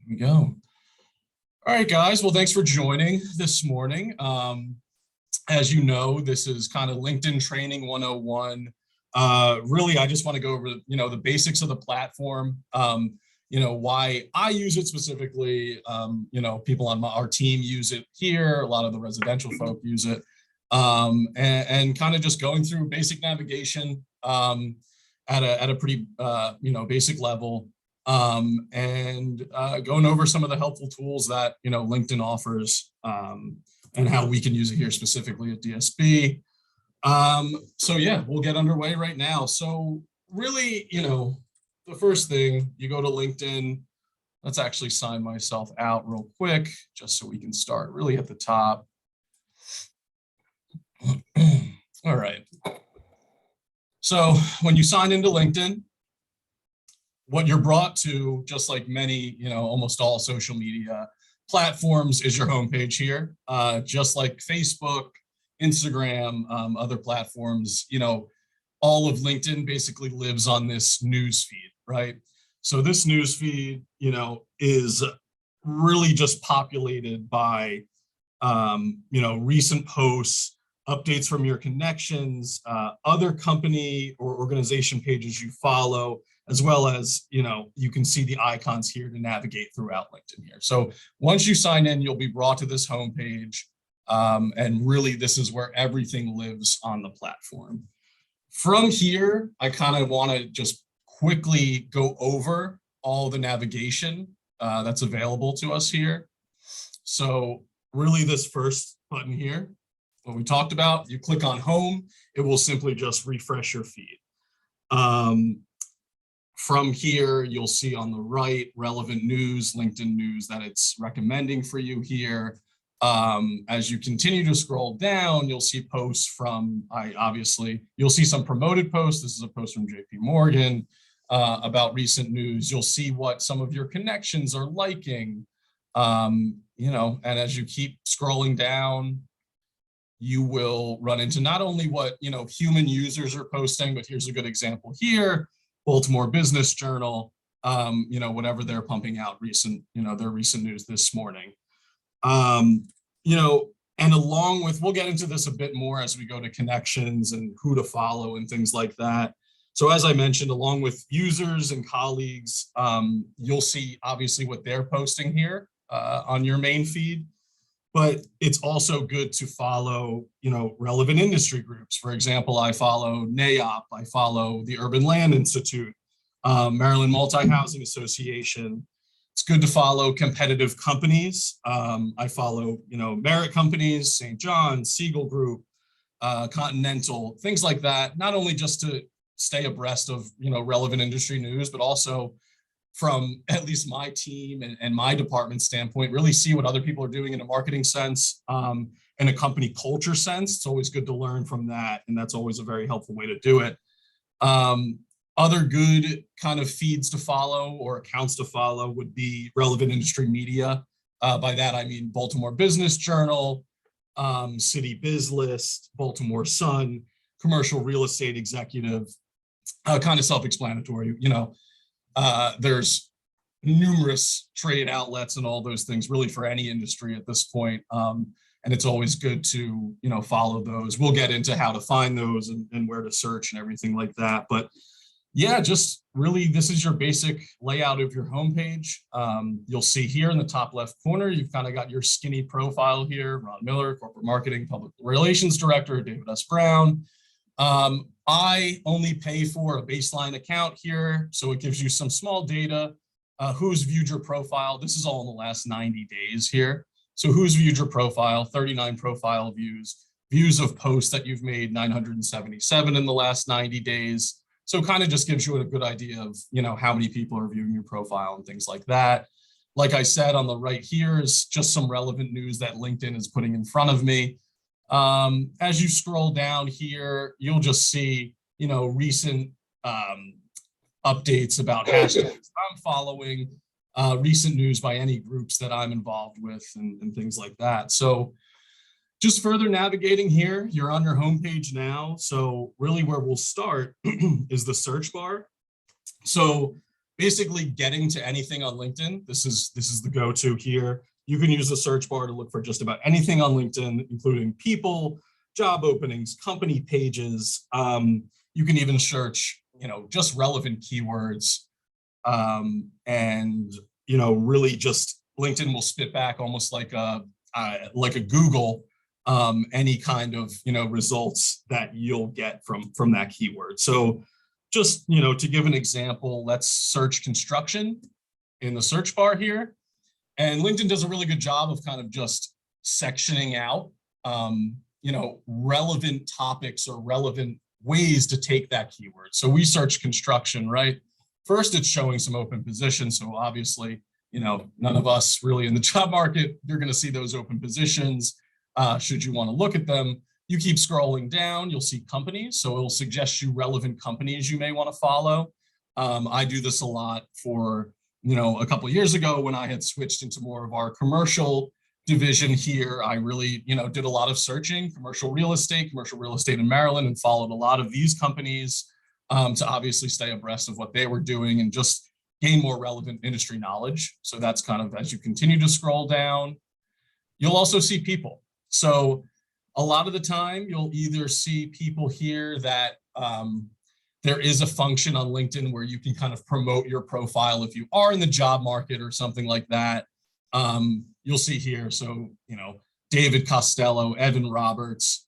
we go. All right, guys. Well, thanks for joining this morning. As you know, this is kind of LinkedIn Training 101. Really, I just want to go over, the basics of the platform, why I use it specifically. People on our team use it here. A lot of the residential folk use it. And kind of just going through basic navigation at a pretty, basic level. And going over some of the helpful tools that LinkedIn offers and how we can use it here specifically at DSB. So yeah, we'll get underway right now. So really, the first thing, you go to LinkedIn. Let's actually sign myself out real quick just so we can start really at the top. All right. So when you sign into LinkedIn, what you're brought to, just like many, almost all social media platforms, is your homepage here. Just like Facebook, Instagram, other platforms, all of LinkedIn basically lives on this news feed, right? So this news feed, is really just populated by, recent posts, updates from your connections, other company or organization pages you follow, as well as, you can see the icons here to navigate throughout LinkedIn here. So once you sign in, you'll be brought to this homepage. And really, this is where everything lives on the platform. From here, I kind of want to just quickly go over all the navigation that's available to us here. So really, this first button here, what we talked about, you click on home, it will simply just refresh your feed. From here, you'll see on the right, relevant news, LinkedIn news that it's recommending for you here. As you continue to scroll down, you'll see posts from, you'll see some promoted posts. This is a post from JP Morgan about recent news. You'll see what some of your connections are liking, and as you keep scrolling down, you will run into not only what, human users are posting, but here's a good example here. Baltimore Business Journal, whatever they're pumping out their recent news this morning. And along with, we'll get into this a bit more as we go to connections and who to follow and things like that. So as I mentioned, along with users and colleagues, you'll see obviously what they're posting here on your main feed. But it's also good to follow, relevant industry groups. For example, I follow NAIOP, I follow the Urban Land Institute, Maryland Multi-Housing Association. It's good to follow competitive companies. I follow, Merit companies, St. John's, Siegel Group, Continental, things like that. Not only just to stay abreast of, relevant industry news, but also from at least my team and my department standpoint, really see what other people are doing in a marketing sense and a company culture sense. It's always good to learn from that. And that's always a very helpful way to do it. Other good kind of feeds to follow or accounts to follow would be relevant industry media. By that, I mean Baltimore Business Journal, City Biz List, Baltimore Sun, Commercial Real Estate Executive, kind of self-explanatory, there's numerous trade outlets and all those things really for any industry at this point. And it's always good to, follow those. We'll get into how to find those and where to search and everything like that. But yeah, just really, this is your basic layout of your homepage. You'll see here in the top left corner, you've kind of got your skinny profile here, Ron Miller, Corporate Marketing, Public Relations Director, David S. Brown. I only pay for a baseline account here, so it gives you some small data. Who's viewed your profile? This is all in the last 90 days here. So who's viewed your profile? 39 profile views of posts that you've made, 977 in the last 90 days. So kind of just gives you a good idea of, how many people are viewing your profile and things like that. Like I said, on the right here is just some relevant news that LinkedIn is putting in front of me. As you scroll down here, you'll just see, recent updates about hashtags I'm following, recent news by any groups that I'm involved with and things like that. So just further navigating here, you're on your homepage now. So really where we'll start is the search bar. So basically getting to anything on LinkedIn. This is the go-to here. You can use the search bar to look for just about anything on LinkedIn, including people, job openings, company pages. You can even search, just relevant keywords. And, really just LinkedIn will spit back almost like a Google, any kind of, results that you'll get from that keyword. So just, to give an example, let's search construction in the search bar here. And LinkedIn does a really good job of kind of just sectioning out, relevant topics or relevant ways to take that keyword. So we search construction, right? First, it's showing some open positions. So obviously, none of us really in the job market, you're going to see those open positions. Should you want to look at them, you keep scrolling down, you'll see companies. So it'll suggest you relevant companies you may want to follow. I do this a lot for, a couple of years ago when I had switched into more of our commercial division here. I really, did a lot of searching, commercial real estate in Maryland, and followed a lot of these companies to obviously stay abreast of what they were doing and just gain more relevant industry knowledge. So that's kind of, as you continue to scroll down, you'll also see people. So a lot of the time you'll either see people here that there is a function on LinkedIn where you can kind of promote your profile if you are in the job market or something like that. You'll see here, so, David Costello, Evan Roberts.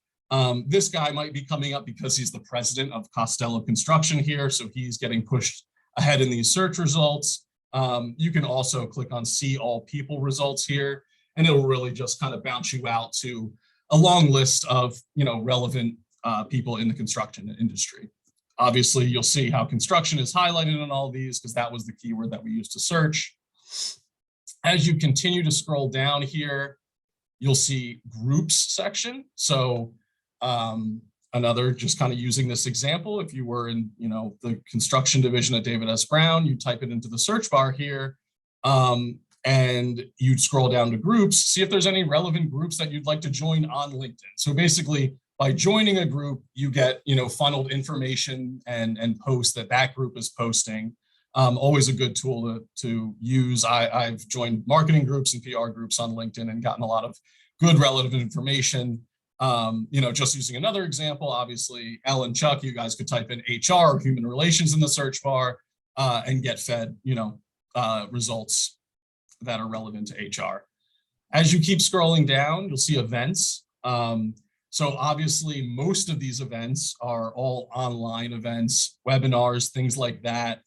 This guy might be coming up because he's the president of Costello Construction here, so he's getting pushed ahead in these search results. You can also click on see all people results here, and it'll really just kind of bounce you out to a long list of, relevant people in the construction industry. Obviously, you'll see how construction is highlighted in all these because that was the keyword that we used to search. As you continue to scroll down here, you'll see groups section. So another, just kind of using this example, if you were in, the construction division at David S. Brown, you type it into the search bar here, and you'd scroll down to groups, see if there's any relevant groups that you'd like to join on LinkedIn. So basically, by joining a group, you get, funneled information and posts that group is posting. Always a good tool to use. I've joined marketing groups and PR groups on LinkedIn and gotten a lot of good relevant information. Just using another example, obviously, Ellen, Chuck, you guys could type in HR or human relations in the search bar and get fed, results that are relevant to HR. As you keep scrolling down, you'll see events. So obviously, most of these events are all online events, webinars, things like that.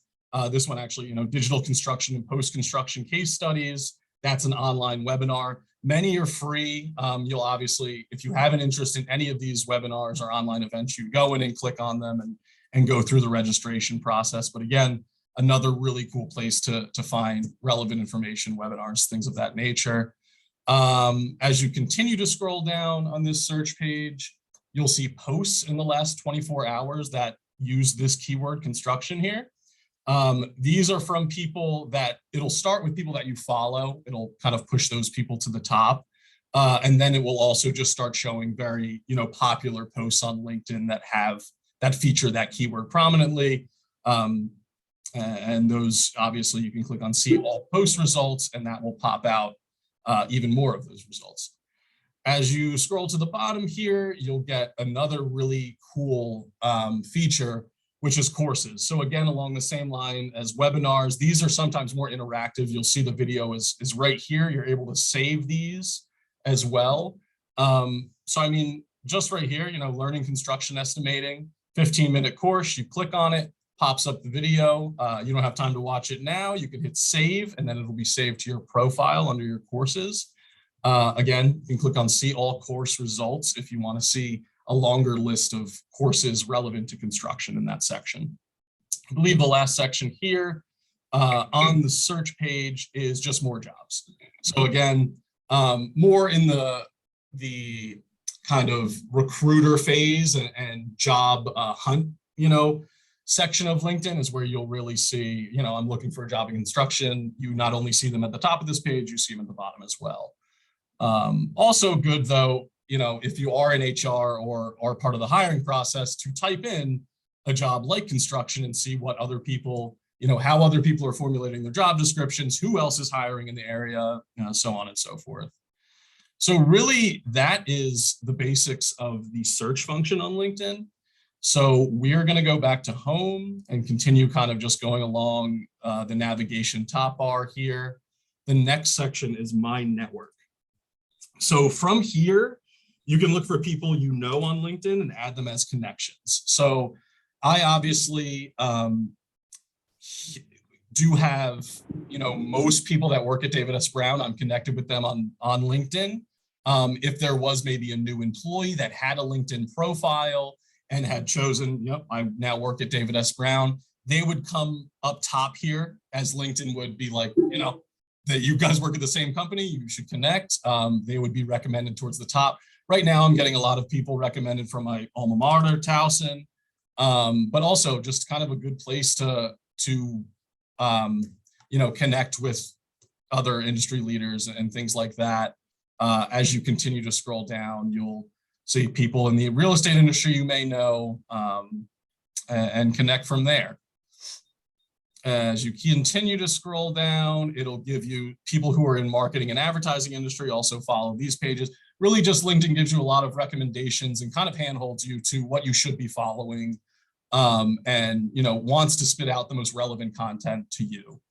This one actually, digital construction and post-construction case studies. That's an online webinar. Many are free. You'll obviously, if you have an interest in any of these webinars or online events, you go in and click on them and go through the registration process. But again, another really cool place to find relevant information, webinars, things of that nature. As you continue to scroll down on this search page, you'll see posts in the last 24 hours that use this keyword construction here. These are from people that, it'll start with people that you follow. It'll kind of push those people to the top. And then it will also just start showing very, popular posts on LinkedIn that feature that keyword prominently. And those, obviously, you can click on see all post results, and that will pop out even more of those results. As you scroll to the bottom here, you'll get another really cool feature, which is courses. So again, along the same line as webinars, these are sometimes more interactive. You'll see the video is right here. You're able to save these as well. So I mean, just right here, learning construction estimating, 15-minute course, you click on it, pops up the video. You don't have time to watch it now. You can hit save, and then it'll be saved to your profile under your courses. Again, you can click on see all course results if you want to see a longer list of courses relevant to construction in that section. I believe the last section here on the search page is just more jobs. So again, more in the kind of recruiter phase and job hunt, section of LinkedIn is where you'll really see, I'm looking for a job in construction. You not only see them at the top of this page, you see them at the bottom as well. Also good though, if you are in HR or are part of the hiring process, to type in a job like construction and see what other people, how other people are formulating their job descriptions, who else is hiring in the area, so on and so forth. So really, that is the basics of the search function on LinkedIn. So we're going to go back to home and continue kind of just going along the navigation top bar here. The next section is My Network. So from here, you can look for people you know on LinkedIn and add them as connections. So I obviously do have, most people that work at David S. Brown, I'm connected with them on LinkedIn. If there was maybe a new employee that had a LinkedIn profile and had chosen, I now work at David S. Brown, they would come up top here as LinkedIn would be like, that you guys work at the same company, you should connect. They would be recommended towards the top. Right now, I'm getting a lot of people recommended from my alma mater, Towson, but also just kind of a good place to connect with other industry leaders and things like that. As you continue to scroll down, you'll see people in the real estate industry you may know, and connect from there. As you continue to scroll down, it'll give you people who are in marketing and advertising industry also follow these pages. Really just LinkedIn gives you a lot of recommendations and kind of handholds you to what you should be following, and wants to spit out the most relevant content to you.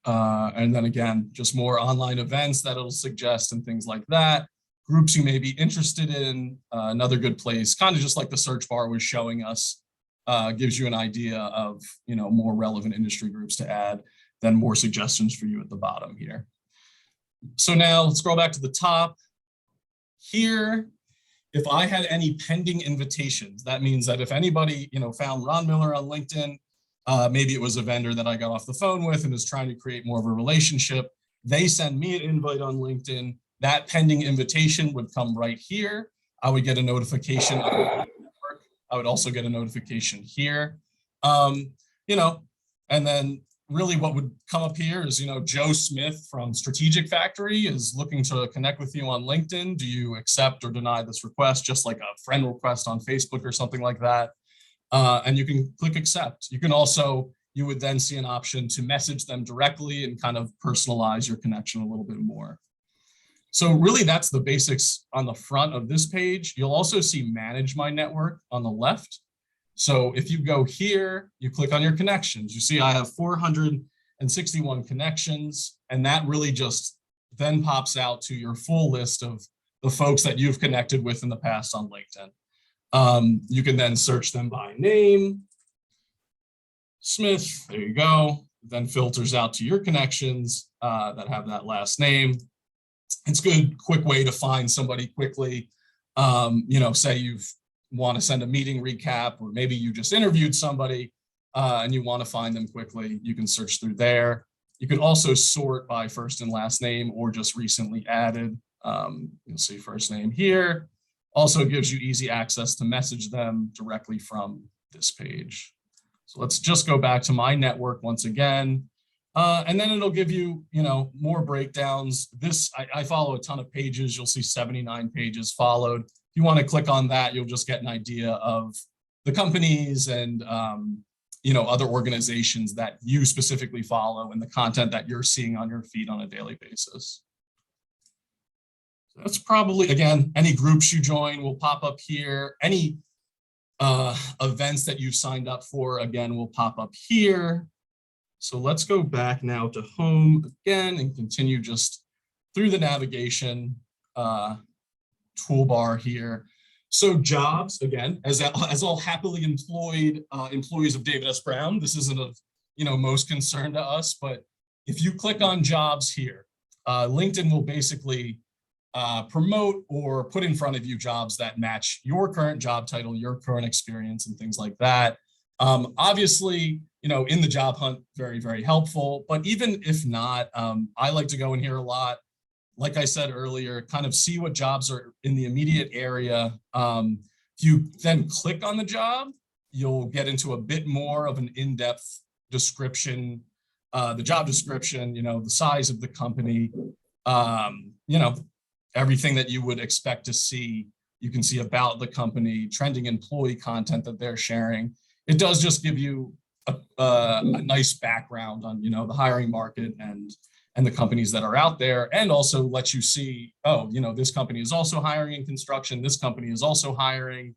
And then again, just more online events that it'll suggest and things like that. Groups you may be interested in, another good place, kind of just like the search bar was showing us, gives you an idea of, more relevant industry groups to add, then more suggestions for you at the bottom here. So now let's scroll back to the top. Here, if I had any pending invitations, that means that if anybody, found Ron Miller on LinkedIn, maybe it was a vendor that I got off the phone with and is trying to create more of a relationship, they send me an invite on LinkedIn, that pending invitation would come right here. I would get a notification of the network. I would also get a notification here, and then really what would come up here is, Joe Smith from Strategic Factory is looking to connect with you on LinkedIn. Do you accept or deny this request? Just like a friend request on Facebook or something like that. And you can click accept. You can also, you would then see an option to message them directly and kind of personalize your connection a little bit more. So really that's the basics on the front of this page. You'll also see Manage My Network on the left. So if you go here, you click on your connections, you see I have 461 connections, and that really just then pops out to your full list of the folks that you've connected with in the past on LinkedIn. You can then search them by name, Smith, there you go, then filters out to your connections that have that last name. It's a good, quick way to find somebody quickly. Say you've want to send a meeting recap, or maybe you just interviewed somebody and you want to find them quickly, you can search through there. You can also sort by first and last name or just recently added. You'll see first name here. Also gives you easy access to message them directly from this page. So let's just go back to My Network once again. And then it'll give you, more breakdowns. This, I follow a ton of pages. You'll see 79 pages followed. If you want to click on that, you'll just get an idea of the companies and, other organizations that you specifically follow and the content that you're seeing on your feed on a daily basis. So that's probably, again, any groups you join will pop up here. Any events that you've signed up for, again, will pop up here. So let's go back now to home again and continue just through the navigation toolbar here. So jobs, again, as all happily employed employees of David S. Brown, this isn't of most concern to us, but if you click on jobs here, LinkedIn will basically promote or put in front of you jobs that match your current job title, your current experience, and things like that. Obviously, in the job hunt, very, very helpful. But even if not, I like to go in here a lot. Like I said earlier, kind of see what jobs are in the immediate area. If you then click on the job, you'll get into a bit more of an in-depth description, the job description, the size of the company, everything that you would expect to see. You can see about the company, trending employee content that they're sharing. It does just give you a nice background on, the hiring market and the companies that are out there, and also lets you see, oh, this company is also hiring in construction. This company is also hiring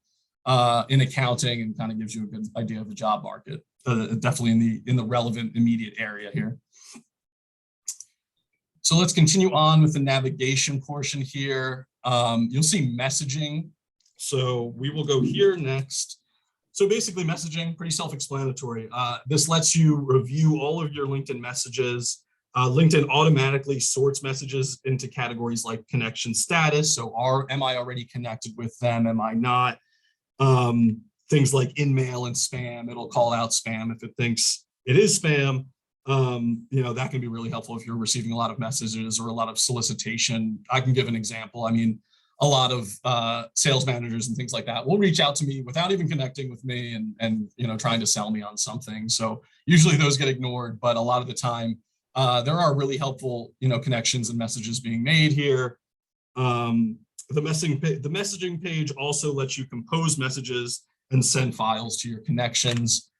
in accounting, and kind of gives you a good idea of the job market, definitely in the relevant immediate area here. So let's continue on with the navigation portion here. You'll see messaging. So we will go here next. So basically messaging, pretty self-explanatory. This lets you review all of your LinkedIn messages. LinkedIn automatically sorts messages into categories like connection status. So am I already connected with them? Am I not? Things like in-mail and spam, it'll call out spam if it thinks it is spam. That can be really helpful if you're receiving a lot of messages or a lot of solicitation. I can give an example. I mean, a lot of sales managers and things like that will reach out to me without even connecting with me and trying to sell me on something. So usually those get ignored, but a lot of the time there are really helpful connections and messages being made here. The messaging page also lets you compose messages and send files to your connections.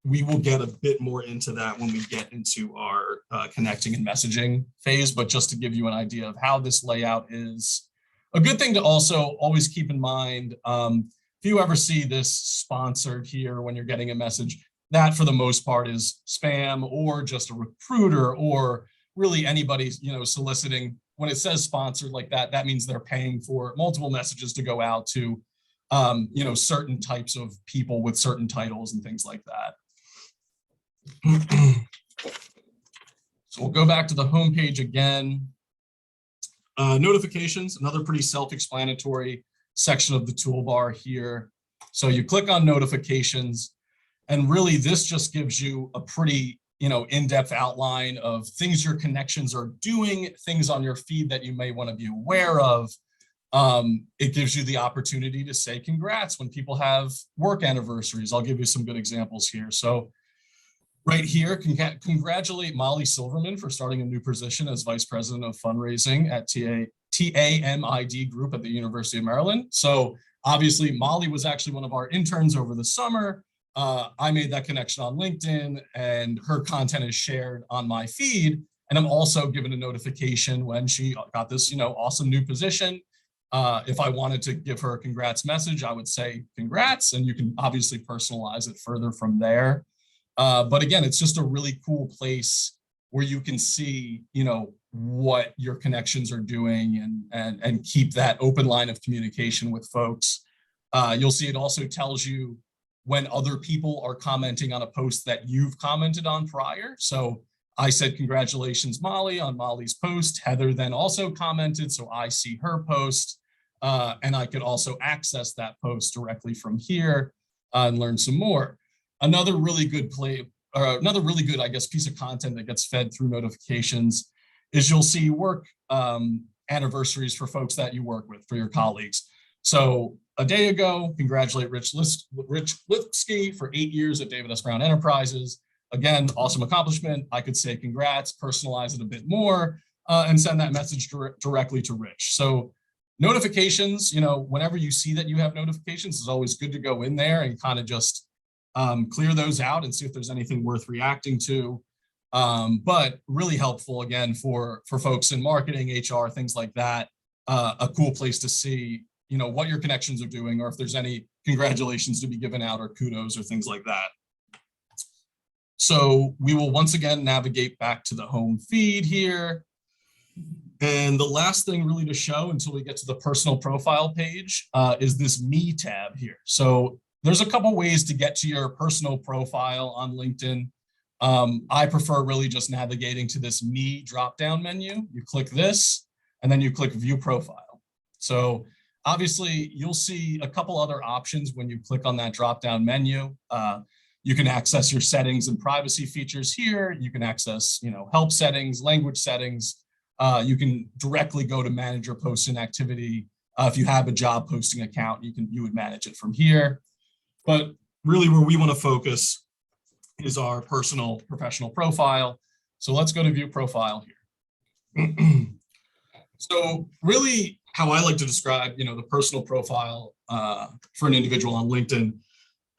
We will get a bit more into that when we get into our connecting and messaging phase, but just to give you an idea of how this layout is. A good thing to also always keep in mind, if you ever see this sponsored here when you're getting a message, that for the most part is spam or just a recruiter or really anybody soliciting. When it says sponsored like that, that means they're paying for multiple messages to go out to certain types of people with certain titles and things like that. So we'll go back to the home page again. Notifications, another pretty self-explanatory section of the toolbar here. So you click on notifications, and really this just gives you a pretty in-depth outline of things your connections are doing, things on your feed that you may want to be aware of. It gives you the opportunity to say congrats when people have work anniversaries. I'll give you some good examples here. So right here, congratulate Molly Silverman for starting a new position as Vice President of Fundraising at TAMID Group at the University of Maryland. So obviously Molly was actually one of our interns over the summer. I made that connection on LinkedIn, and her content is shared on my feed. And I'm also given a notification when she got this, awesome new position. If I wanted to give her a congrats message, I would say congrats, and you can obviously personalize it further from there. But again, it's just a really cool place where you can see, what your connections are doing and keep that open line of communication with folks. You'll see it also tells you when other people are commenting on a post that you've commented on prior. So I said, congratulations, Molly, on Molly's post. Heather then also commented, so I see her post. And I could also access that post directly from here and learn some more. Another really good piece of content that gets fed through notifications is you'll see work anniversaries for folks that you work with, for your colleagues. So a day ago, congratulate Rich Lipsky for 8 years at David S. Brown Enterprises. Again, awesome accomplishment. I could say congrats, personalize it a bit more, and send that message directly to Rich. So notifications, whenever you see that you have notifications, it's always good to go in there and kind of just clear those out and see if there's anything worth reacting to. But really helpful, again, for folks in marketing, HR, things like that. A cool place to see, what your connections are doing, or if there's any congratulations to be given out or kudos or things like that. So we will once again navigate back to the home feed here. And the last thing really to show until we get to the personal profile page is this Me tab here. So there's a couple ways to get to your personal profile on LinkedIn. I prefer really just navigating to this Me drop-down menu. You click this, and then you click View Profile. So obviously, you'll see a couple other options when you click on that drop-down menu. You can access your settings and privacy features here. You can access, help settings, language settings. You can directly go to manage your posts and activity. If you have a job posting account, you would manage it from here. But really where we want to focus is our personal professional profile. So let's go to View Profile here. So really how I like to describe, the personal profile for an individual on LinkedIn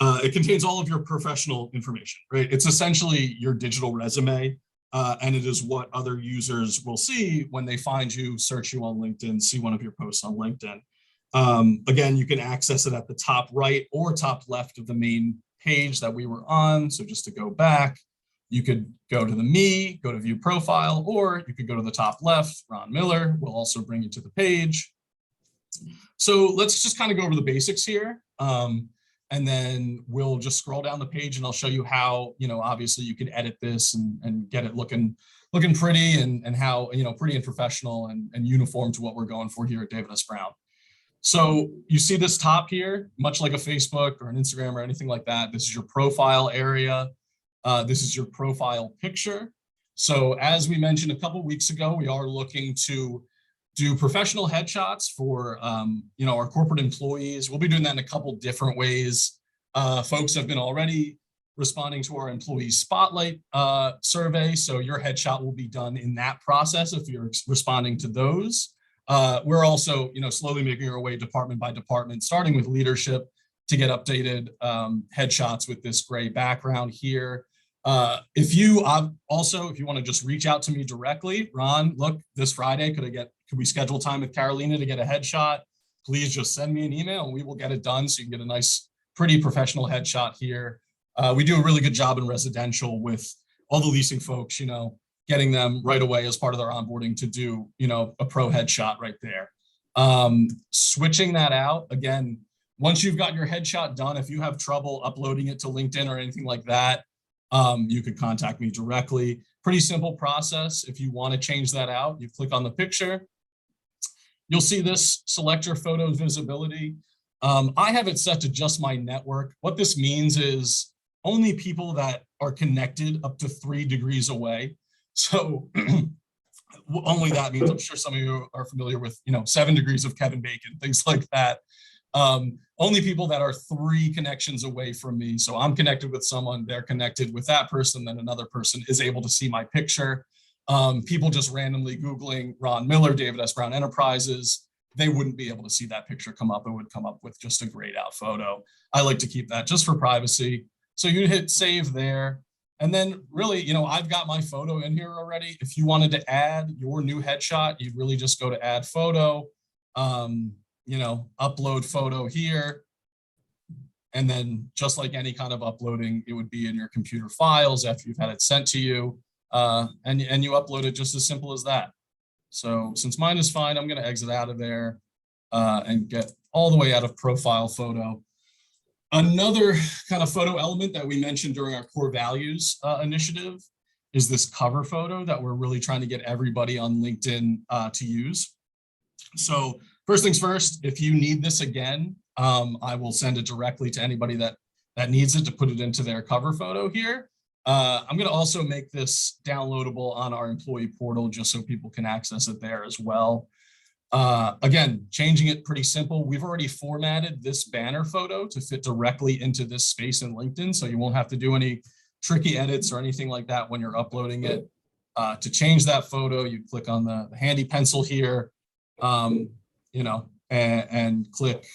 It contains all of your professional information, right? It's essentially your digital resume, and it is what other users will see when they find you, search you on LinkedIn, see one of your posts on LinkedIn. Again, you can access it at the top right or top left of the main page that we were on. So just to go back, you could go to the me, go to view profile, or you could go to the top left, Ron Miller will also bring you to the page. So let's just kind of go over the basics here. And then we'll just scroll down the page and I'll show you how, obviously you can edit this and get it looking pretty and how, pretty and professional and uniform to what we're going for here at David S. Brown. So you see this top here, much like a Facebook or an Instagram or anything like that. This is your profile area. This is your profile picture. So as we mentioned a couple of weeks ago, we are looking to do professional headshots for our corporate employees. We'll be doing that in a couple different ways. Folks have been already responding to our employee spotlight survey. So your headshot will be done in that process if you're responding to those. We're also, slowly making our way department by department, starting with leadership to get updated headshots with this gray background here. If you want to just reach out to me directly, Ron, look, this Friday, could we schedule time with Carolina to get a headshot? Please just send me an email and we will get it done so you can get a nice, pretty professional headshot here. We do a really good job in residential with all the leasing folks, getting them right away as part of their onboarding to do, a pro headshot right there. Switching that out, again, once you've got your headshot done, if you have trouble uploading it to LinkedIn or anything like that, you could contact me directly. Pretty simple process. If you want to change that out, you click on the picture. You'll see this, select your photo visibility. I have it set to just my network. What this means is only people that are connected up to 3 degrees away. So only that means, I'm sure some of you are familiar with, 7 degrees of Kevin Bacon, things like that. Only people that are 3 connections away from me. So I'm connected with someone, they're connected with that person, then another person is able to see my picture. People just randomly Googling Ron Miller, David S. Brown Enterprises, they wouldn't be able to see that picture come up. It would come up with just a grayed out photo. I like to keep that just for privacy. So you hit save there. And then really, I've got my photo in here already. If you wanted to add your new headshot, you'd really just go to add photo, upload photo here. And then just like any kind of uploading, it would be in your computer files after you've had it sent to you. And you upload it just as simple as that. So since mine is fine, I'm going to exit out of there and get all the way out of profile photo. Another kind of photo element that we mentioned during our core values initiative is this cover photo that we're really trying to get everybody on LinkedIn to use. So first things first, if you need this again, I will send it directly to anybody that needs it to put it into their cover photo here. I'm going to also make this downloadable on our employee portal just so people can access it there as well. Again, changing it pretty simple. We've already formatted this banner photo to fit directly into this space in LinkedIn, so you won't have to do any tricky edits or anything like that when you're uploading it. To change that photo, you click on the handy pencil here, and click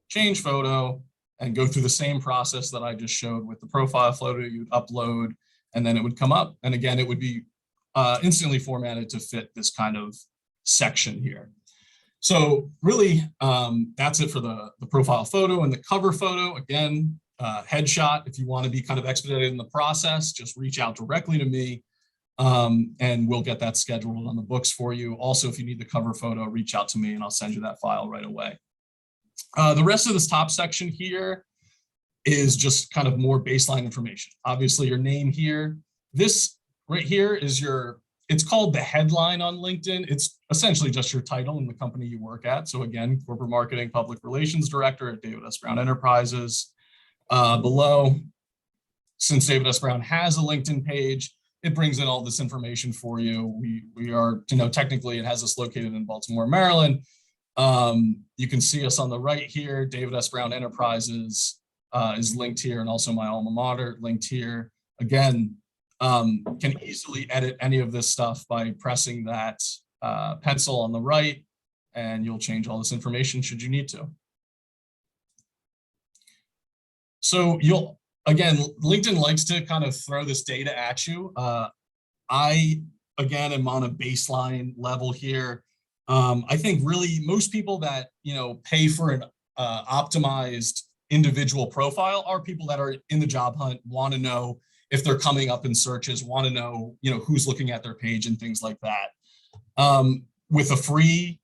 change photo and go through the same process that I just showed with the profile photo. You'd upload and then it would come up. And again, it would be instantly formatted to fit this kind of section here. So really, that's it for the profile photo and the cover photo. Again, headshot, if you want to be kind of expedited in the process, just reach out directly to me and we'll get that scheduled on the books for you. Also, if you need the cover photo, reach out to me and I'll send you that file right away. The rest of this top section here is just kind of more baseline information. Obviously, your name here. This right here is it's called the headline on LinkedIn. It's essentially just your title in the company you work at. So again, corporate marketing, public relations director at David S. Brown Enterprises. Below, since David S. Brown has a LinkedIn page, it brings in all this information for you. We are, technically it has us located in Baltimore, Maryland. You can see us on the right here. David S. Brown Enterprises is linked here, and also my alma mater linked here. Again, can easily edit any of this stuff by pressing that pencil on the right, and you'll change all this information should you need to. So again, LinkedIn likes to kind of throw this data at you. Again, am on a baseline level here. I think really most people that, pay for an optimized individual profile are people that are in the job hunt, want to know if they're coming up in searches, want to know, who's looking at their page and things like that. With a free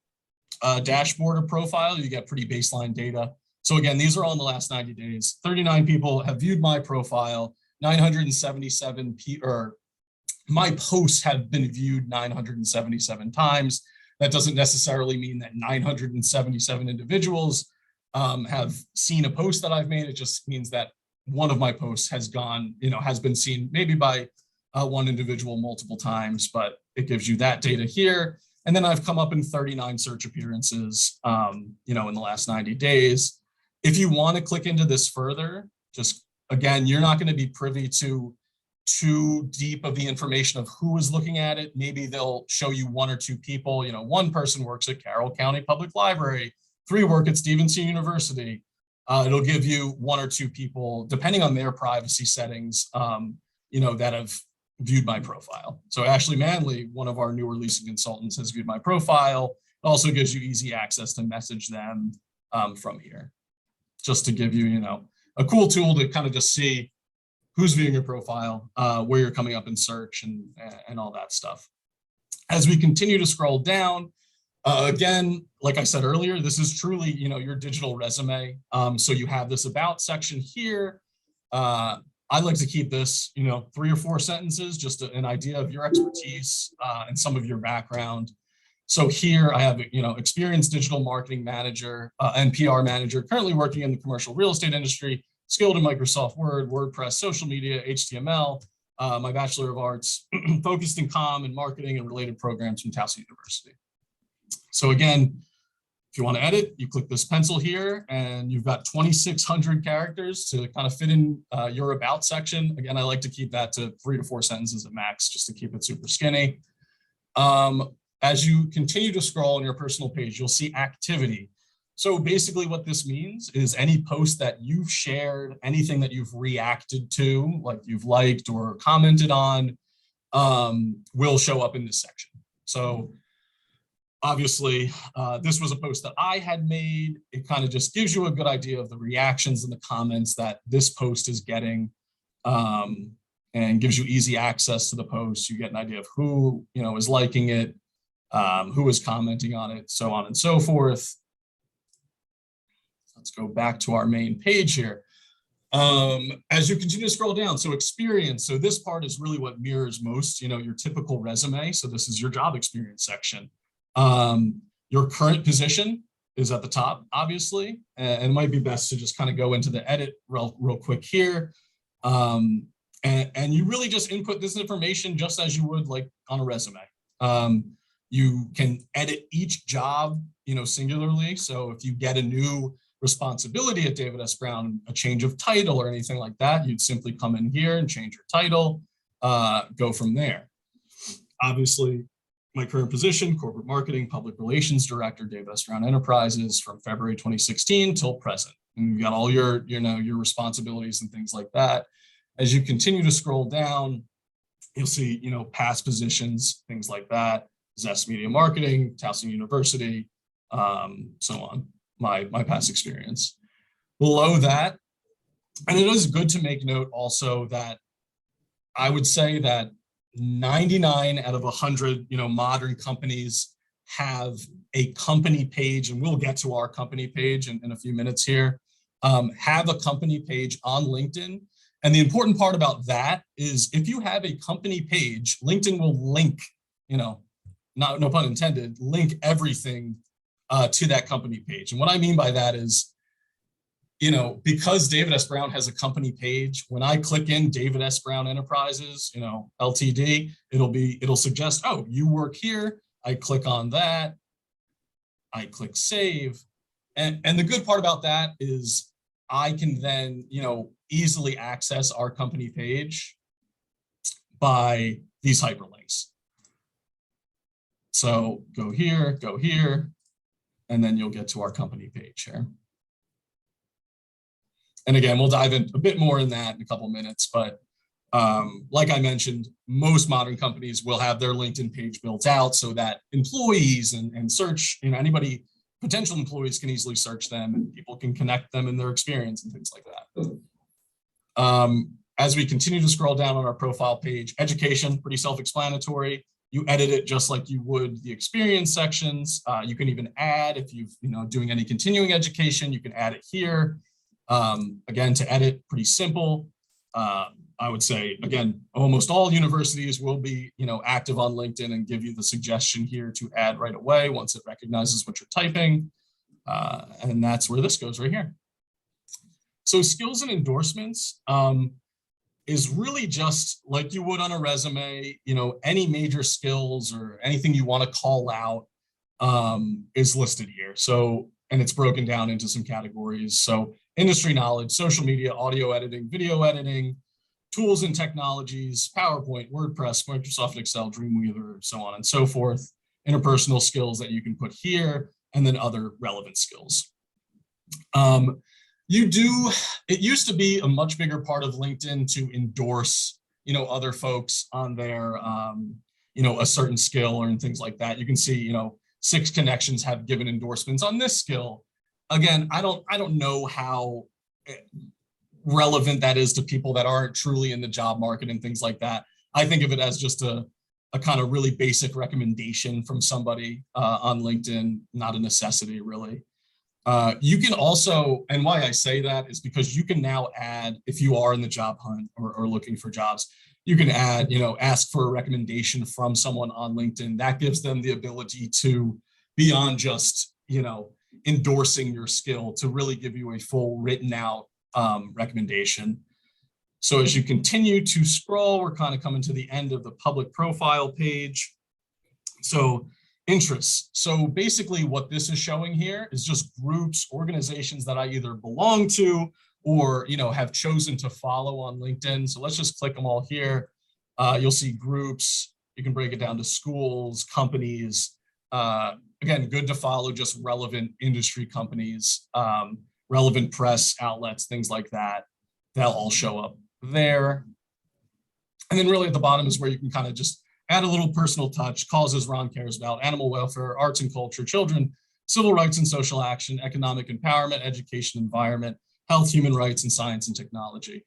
dashboard or profile, you get pretty baseline data. So again, these are all in the last 90 days. 39 people have viewed my profile, 977 or my posts have been viewed 977 times. That doesn't necessarily mean that 977 individuals have seen a post that I've made. It just means that one of my posts has gone, has been seen maybe by one individual multiple times, but it gives you that data here. And then I've come up in 39 search appearances, in the last 90 days. If you want to click into this further, just again, you're not going to be privy to too deep of the information of who is looking at it. Maybe they'll show you one or two people. One person works at Carroll County Public Library, 3 work at Stevenson University. It'll give you one or two people, depending on their privacy settings, that have viewed my profile. So Ashley Manley, one of our newer leasing consultants, has viewed my profile. It also gives you easy access to message them from here, just to give you, a cool tool to kind of just see who's viewing your profile, where you're coming up in search and all that stuff. As we continue to scroll down, again, like I said earlier, this is truly, your digital resume. So you have this about section here. I like to keep this, 3 or 4 sentences, just an idea of your expertise and some of your background. So here I have, experienced digital marketing manager and PR manager, currently working in the commercial real estate industry, skilled in Microsoft Word, WordPress, social media, HTML, my Bachelor of Arts, focused in comm and marketing and related programs from Towson University. So again, if you want to edit, you click this pencil here and you've got 2,600 characters to kind of fit in your about section. Again, I like to keep that to 3 to 4 sentences at max, just to keep it super skinny. As you continue to scroll on your personal page, you'll see activity. So basically what this means is any post that you've shared, anything that you've reacted to, like you've liked or commented on, will show up in this section. So obviously, this was a post that I had made. It kind of just gives you a good idea of the reactions and the comments that this post is getting, and gives you easy access to the post. You get an idea of who, is liking it, who is commenting on it, so on and so forth. Let's go back to our main page here. As you continue to scroll down, so experience. So this part is really what mirrors most, your typical resume. So this is your job experience section. Your current position is at the top, obviously, and it might be best to just kind of go into the edit real quick here. And you really just input this information just as you would like on a resume. You can edit each job, singularly. So if you get a new responsibility at David S. Brown, a change of title or anything like that, you'd simply come in here and change your title, go from there. Obviously, my current position, corporate marketing, public relations director, David S. Brown Enterprises, from February 2016 till present. And you've got all your, your responsibilities and things like that. As you continue to scroll down, you'll see, past positions, things like that. Zest Media Marketing, Towson University, so on, my past experience. Below that, and it is good to make note also that I would say that 99 out of 100, modern companies have a company page, and we'll get to our company page in a few minutes here, have a company page on LinkedIn. And the important part about that is if you have a company page, LinkedIn will link, no pun intended, link everything to that company page. And what I mean by that is, because David S. Brown has a company page, when I click in David S. Brown Enterprises, LTD, it'll suggest, oh, you work here. I click on that. I click save. And the good part about that is I can then, easily access our company page by these hyperlinks. So go here, and then you'll get to our company page here. And again, we'll dive in a bit more in that in a couple minutes, but like I mentioned, most modern companies will have their LinkedIn page built out so that employees and search, anybody, potential employees can easily search them and people can connect them in their experience and things like that. As we continue to scroll down on our profile page, education, pretty self-explanatory. You edit it just like you would the experience sections. You can even add, if you've, doing any continuing education, you can add it here. Again, to edit, pretty simple. I would say, again, almost all universities will be, active on LinkedIn and give you the suggestion here to add right away once it recognizes what you're typing. And that's where this goes right here. So skills and endorsements is really just like you would on a resume, any major skills or anything you want to call out is listed here. So, and it's broken down into some categories. So industry knowledge, social media, audio editing, video editing, tools and technologies, PowerPoint, WordPress, Microsoft Excel, Dreamweaver, so on and so forth, interpersonal skills that you can put here, and then other relevant skills. It used to be a much bigger part of LinkedIn to endorse, other folks on their, a certain skill or things like that. You can see, 6 connections have given endorsements on this skill. Again, I don't know how relevant that is to people that aren't truly in the job market and things like that. I think of it as just a kind of really basic recommendation from somebody on LinkedIn, not a necessity really. You can also, and why I say that is because you can now add, if you are in the job hunt or looking for jobs, you can add, ask for a recommendation from someone on LinkedIn. That gives them the ability to, beyond just, endorsing your skill, to really give you a full written out recommendation. So as you continue to scroll, we're kind of coming to the end of the public profile page. So interests. So basically what this is showing here is just groups, organizations that I either belong to or, have chosen to follow on LinkedIn. So let's just click them all here. You'll see groups. You can break it down to schools, companies. Again, good to follow just relevant industry companies, relevant press outlets, things like that. They'll all show up there. And then really at the bottom is where you can kind of just add a little personal touch, causes Ron cares about, animal welfare, arts and culture, children, civil rights and social action, economic empowerment, education, environment, health, human rights, and science and technology.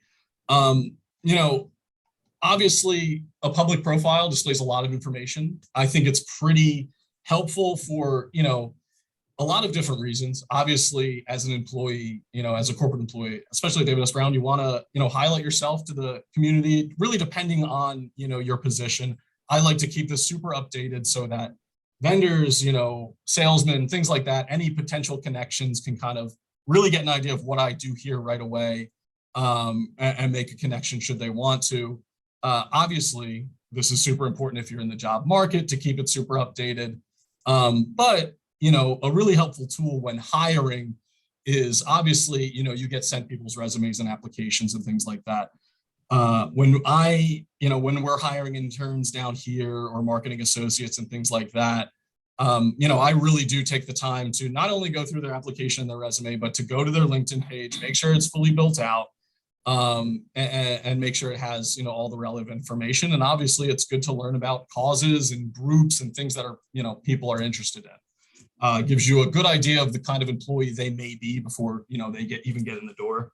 Obviously a public profile displays a lot of information. I think it's pretty helpful for, a lot of different reasons. Obviously, as an employee, as a corporate employee, especially David S. Brown, you want to, highlight yourself to the community, really depending on, your position. I like to keep this super updated so that vendors, salesmen, things like that, any potential connections can kind of really get an idea of what I do here right away and make a connection should they want to. Obviously, this is super important if you're in the job market to keep it super updated. But a really helpful tool when hiring is obviously, you get sent people's resumes and applications and things like that. When we're hiring interns down here or marketing associates and things like that, I really do take the time to not only go through their application and their resume, but to go to their LinkedIn page, make sure it's fully built out, and make sure it has, all the relevant information. And obviously it's good to learn about causes and groups and things that are, people are interested in. Gives you a good idea of the kind of employee they may be before, they even get in the door.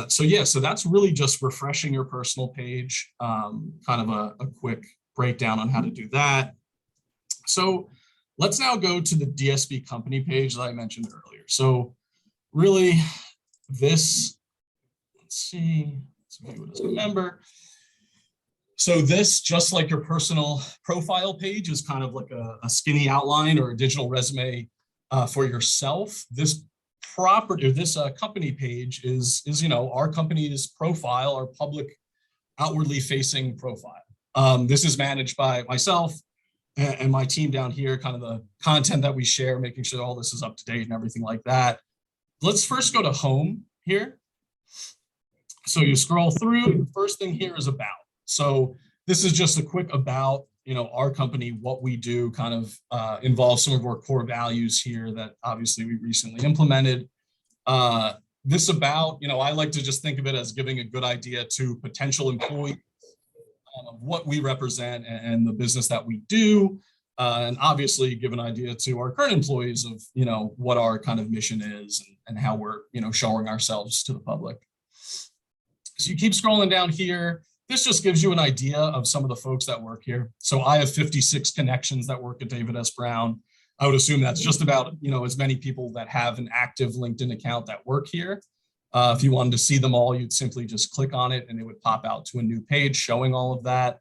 So that's really just refreshing your personal page, kind of a quick breakdown on how to do that. So let's now go to the DSB company page that I mentioned earlier. So really this, let's view it as a member. So this, just like your personal profile page, is kind of like a skinny outline or a digital resume for yourself. This company page is our company's profile, our public outwardly facing profile. This is managed by myself and my team down here, kind of the content that we share, making sure all this is up to date and everything like that. Let's first go to home here. So you scroll through, the first thing here is about. So this is just a quick about, our company, what we do, kind of involves some of our core values here that obviously we recently implemented. this about, I like to just think of it as giving a good idea to potential employees of what we represent and the business that we do. And obviously give an idea to our current employees of, what our kind of mission is and how we're, showing ourselves to the public. So you keep scrolling down here. This just gives you an idea of some of the folks that work here. So I have 56 connections that work at David S. Brown. I would assume that's just about, as many people that have an active LinkedIn account that work here. If you wanted to see them all, you'd simply just click on it and it would pop out to a new page showing all of that.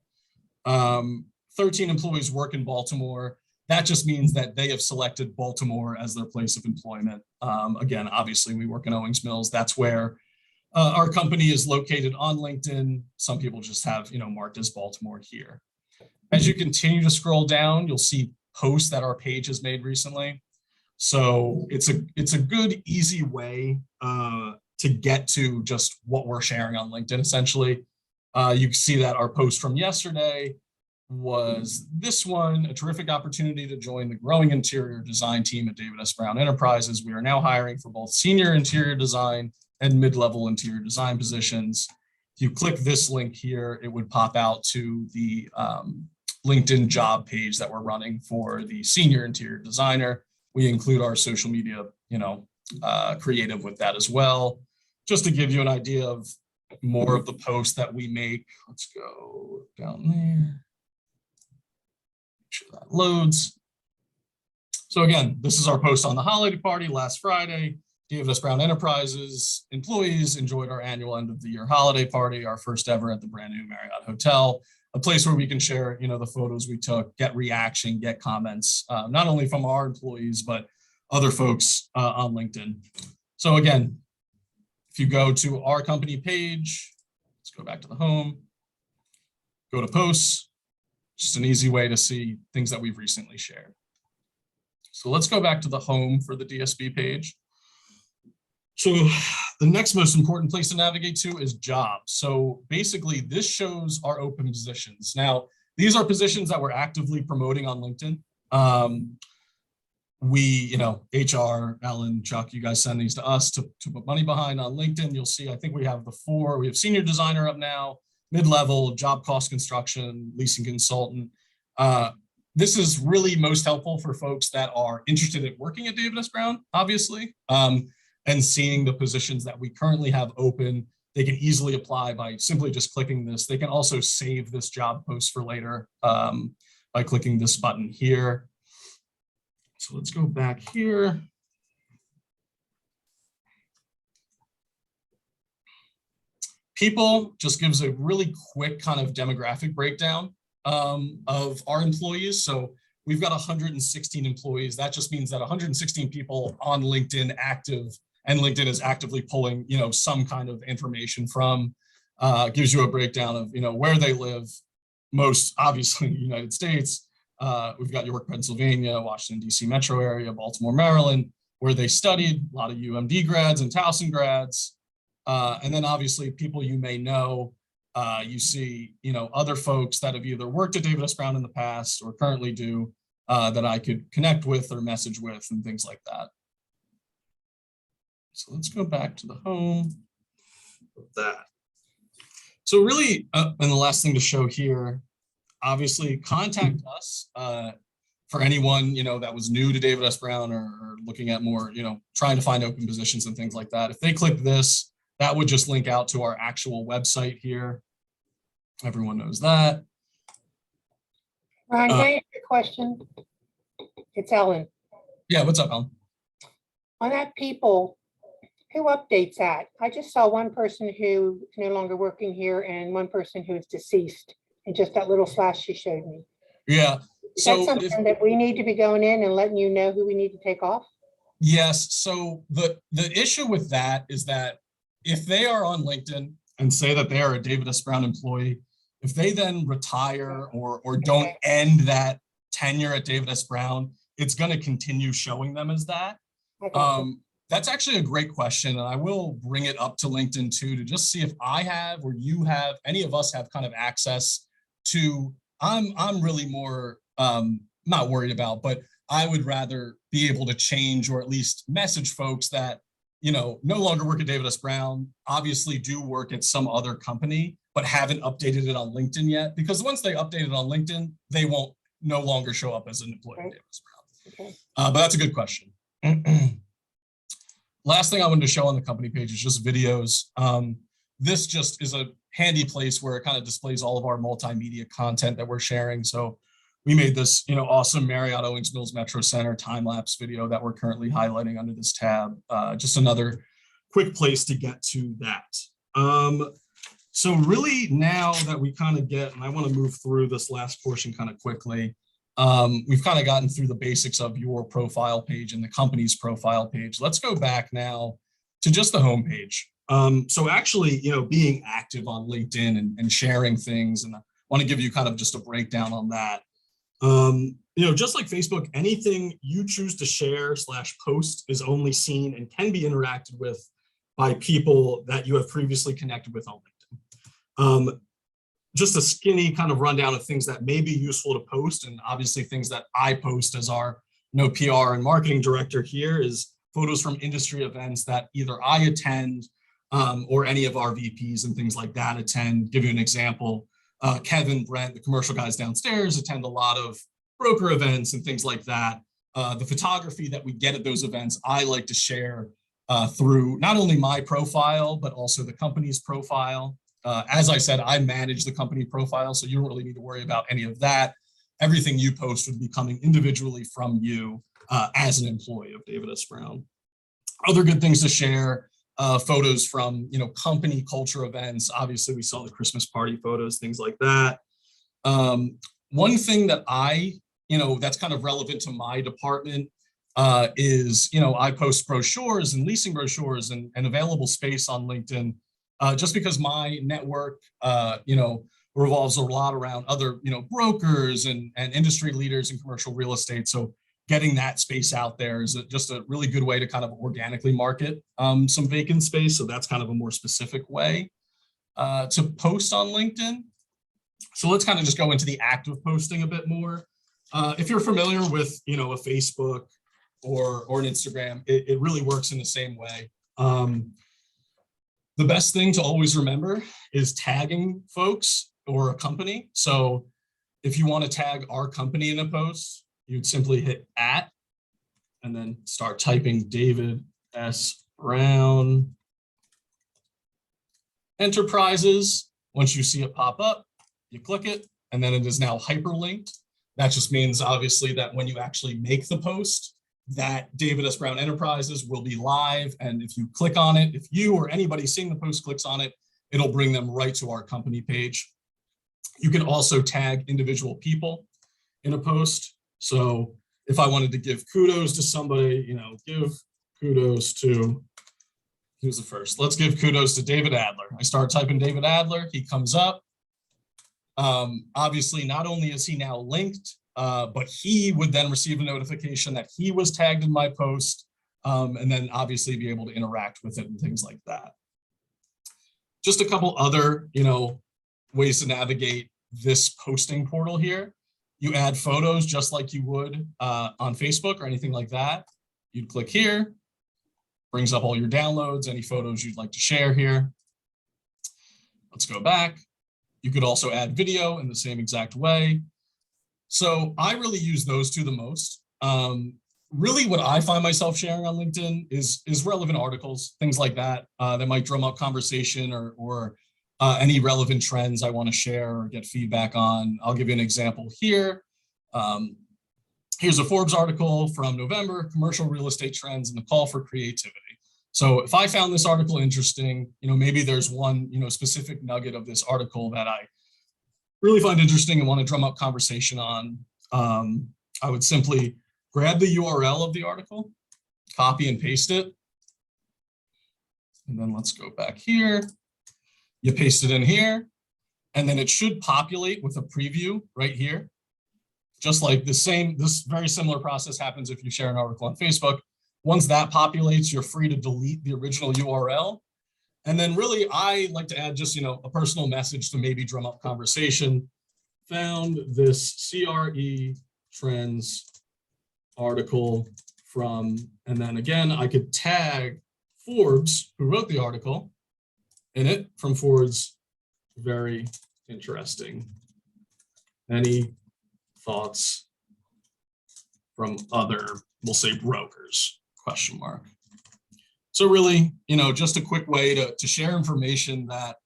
13 employees work in Baltimore. That just means that they have selected Baltimore as their place of employment. Again, obviously we work in Owings Mills. That's where our company is located on LinkedIn. Some people just have, marked as Baltimore here. As you continue to scroll down, you'll see posts that our page has made recently. So it's a good, easy way to get to just what we're sharing on LinkedIn, essentially. You can see that our post from yesterday was this one, a terrific opportunity to join the growing interior design team at David S. Brown Enterprises. We are now hiring for both senior interior design and mid-level interior design positions. If you click this link here, it would pop out to the LinkedIn job page that we're running for the senior interior designer. We include our social media, creative with that as well, just to give you an idea of more of the posts that we make. Let's go down there. Make sure that loads. So again, this is our post on the holiday party last Friday. David S. Brown Enterprises employees enjoyed our annual end of the year holiday party, our first ever at the brand new Marriott Hotel, a place where we can share, the photos we took, get reaction, get comments, not only from our employees, but other folks on LinkedIn. So again, if you go to our company page, let's go back to the home, go to posts, just an easy way to see things that we've recently shared. So let's go back to the home for the DSB page. So the next most important place to navigate to is jobs. So basically this shows our open positions. Now, these are positions that we're actively promoting on LinkedIn. We, HR, Ellen, Chuck, you guys send these to us to put money behind on LinkedIn. You'll see, I think we have we have senior designer up now, mid-level, job cost construction, leasing consultant. This is really most helpful for folks that are interested in working at David S. Brown, obviously. And seeing the positions that we currently have open. They can easily apply by simply just clicking this. They can also save this job post for later by clicking this button here. So let's go back here. People just gives a really quick kind of demographic breakdown of our employees. So we've got 116 employees. That just means that 116 people on LinkedIn active, and LinkedIn is actively pulling, some kind of information from, gives you a breakdown of, where they live, most obviously the United States. We've got York, Pennsylvania, Washington, DC metro area, Baltimore, Maryland, where they studied, a lot of UMD grads and Towson grads. And then obviously people you may know, you see, other folks that have either worked at David S. Brown in the past or currently do that I could connect with or message with and things like that. So let's go back to the home of that. So really, and the last thing to show here, obviously contact us for anyone, that was new to David S. Brown or looking at more, trying to find open positions and things like that. If they click this, that would just link out to our actual website here. Everyone knows that. Ron, can I ask you a question? It's Ellen. Yeah, what's up, Ellen? On that people, who updates that? I just saw one person who is no longer working here and one person who is deceased, and just that little flash she showed me. Yeah. Is that something that we need to be going in and letting you know who we need to take off? Yes. So the issue with that is that if they are on LinkedIn and say that they are a David S. Brown employee, if they then retire or don't end that tenure at David S. Brown, it's going to continue showing them as that. That's actually a great question. And I will bring it up to LinkedIn too, to just see if I have, or you have, any of us have kind of access to, I'm really more, not worried about, but I would rather be able to change or at least message folks that no longer work at David S. Brown, obviously do work at some other company, but haven't updated it on LinkedIn yet, because once they update it on LinkedIn, they won't no longer show up as an employee of David S. Brown. Okay. But that's a good question. Last thing I wanted to show on the company page is just videos. This just is a handy place where it kind of displays all of our multimedia content that we're sharing. So we made this, awesome Marriott Owings Mills Metro Center time-lapse video that we're currently highlighting under this tab. Just another quick place to get to that. So really now that we kind of get, and I want to move through this last portion kind of quickly, we've kind of gotten through the basics of your profile page and the company's profile page. Let's go back now to just the homepage. So actually, being active on LinkedIn and sharing things, and I want to give you kind of just a breakdown on that. Just like Facebook, anything you choose to share / post is only seen and can be interacted with by people that you have previously connected with on LinkedIn. Just a skinny kind of rundown of things that may be useful to post, and obviously things that I post as our PR and marketing director here is photos from industry events that either I attend or any of our VPs and things like that attend. Give you an example. Kevin, Brent, the commercial guys downstairs attend a lot of broker events and things like that. The photography that we get at those events, I like to share through not only my profile, but also the company's profile. As I said, I manage the company profile, so you don't really need to worry about any of that. Everything you post would be coming individually from you as an employee of David S. Brown. Other good things to share, photos from, company culture events. Obviously, we saw the Christmas party photos, things like that. One thing that that's kind of relevant to my department is, I post brochures and leasing brochures and available space on LinkedIn, just because my network, revolves a lot around other, brokers and industry leaders in commercial real estate. So getting that space out there is just a really good way to kind of organically market some vacant space. So that's kind of a more specific way to post on LinkedIn. So let's kind of just go into the act of posting a bit more. If you're familiar with, a Facebook or an Instagram, it really works in the same way. The best thing to always remember is tagging folks or a company. So if you want to tag our company in a post, you'd simply hit @ and then start typing David S. Brown Enterprises. Once you see it pop up, you click it, and then it is now hyperlinked. That just means, obviously, that when you actually make the post, that David S. Brown Enterprises will be live. And if you click on it, if you or anybody seeing the post clicks on it, it'll bring them right to our company page. You can also tag individual people in a post. So if I wanted to give kudos to somebody, give kudos to, who's the first? Let's give kudos to David Adler. I start typing David Adler, he comes up. Obviously, not only is he now linked, but he would then receive a notification that he was tagged in my post, and then obviously be able to interact with it and things like that. Just a couple other, ways to navigate this posting portal here. You add photos just like you would on Facebook or anything like that. You'd click here, brings up all your downloads, any photos you'd like to share here. Let's go back. You could also add video in the same exact way. So I really use those two the most. Really what I find myself sharing on LinkedIn is relevant articles, things like that, that might drum up conversation or any relevant trends I want to share or get feedback on. I'll give you an example here. Here's a Forbes article from November, commercial real estate trends and the call for creativity. So if I found this article interesting, maybe there's one, specific nugget of this article that I really find interesting and want to drum up conversation on, I would simply grab the URL of the article, copy and paste it. And then let's go back here. You paste it in here, and then it should populate with a preview right here. Just like this very similar process happens if you share an article on Facebook. Once that populates, you're free to delete the original URL. And then really, I like to add just, a personal message to maybe drum up conversation. Found this CRE trends article from, and then again, I could tag Forbes, who wrote the article in it from Forbes, very interesting. Any thoughts from other, we'll say, brokers, question mark. So really, just a quick way to share information that,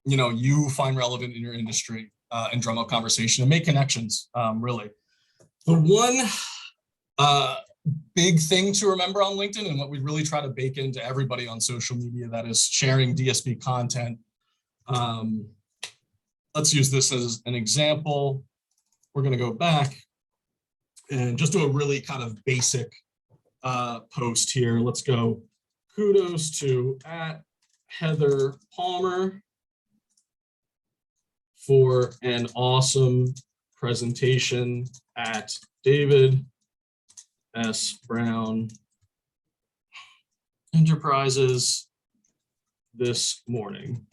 you find relevant in your industry and drum up conversation and make connections, really. The one big thing to remember on LinkedIn, and what we really try to bake into everybody on social media that is sharing DSB content. Let's use this as an example. We're going to go back and just do a really kind of basic post here. Let's go. Kudos to @Heather Palmer for an awesome presentation at David S. Brown Enterprises this morning.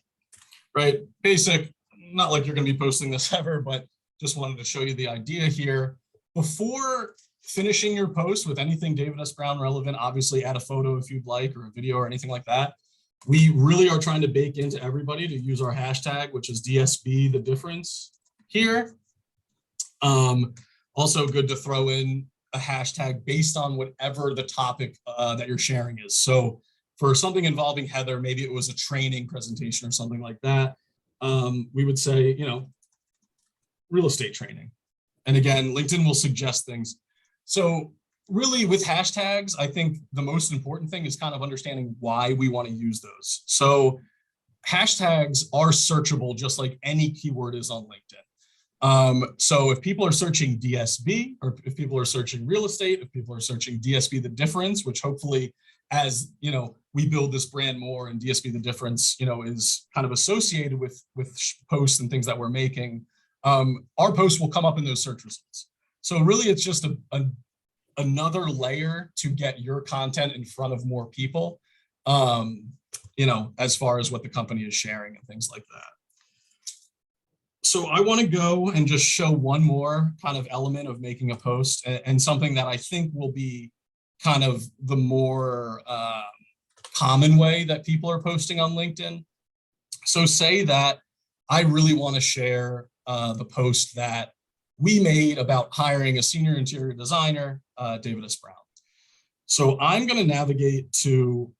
Right? Basic, not like you're going to be posting this ever, but just wanted to show you the idea here. Before finishing your post with anything David S. Brown relevant, obviously add a photo if you'd like, or a video or anything like that. We really are trying to bake into everybody to use our hashtag, which is DSB the difference here. Also good to throw in a hashtag based on whatever the topic that you're sharing is. So for something involving Heather, maybe it was a training presentation or something like that. We would say, real estate training. And again, LinkedIn will suggest things. So really with hashtags, I think the most important thing is kind of understanding why we want to use those. So hashtags are searchable just like any keyword is on LinkedIn. So if people are searching DSB, or if people are searching real estate, if people are searching DSB the difference, which hopefully as we build this brand more and DSB the difference, is kind of associated with posts and things that we're making, our posts will come up in those search results. So really it's just another layer to get your content in front of more people, as far as what the company is sharing and things like that. So I want to go and just show one more kind of element of making a post, and something that I think will be kind of the more common way that people are posting on LinkedIn. So say that I really want to share the post that we made about hiring a senior interior designer, David S. Brown. So I'm going to navigate to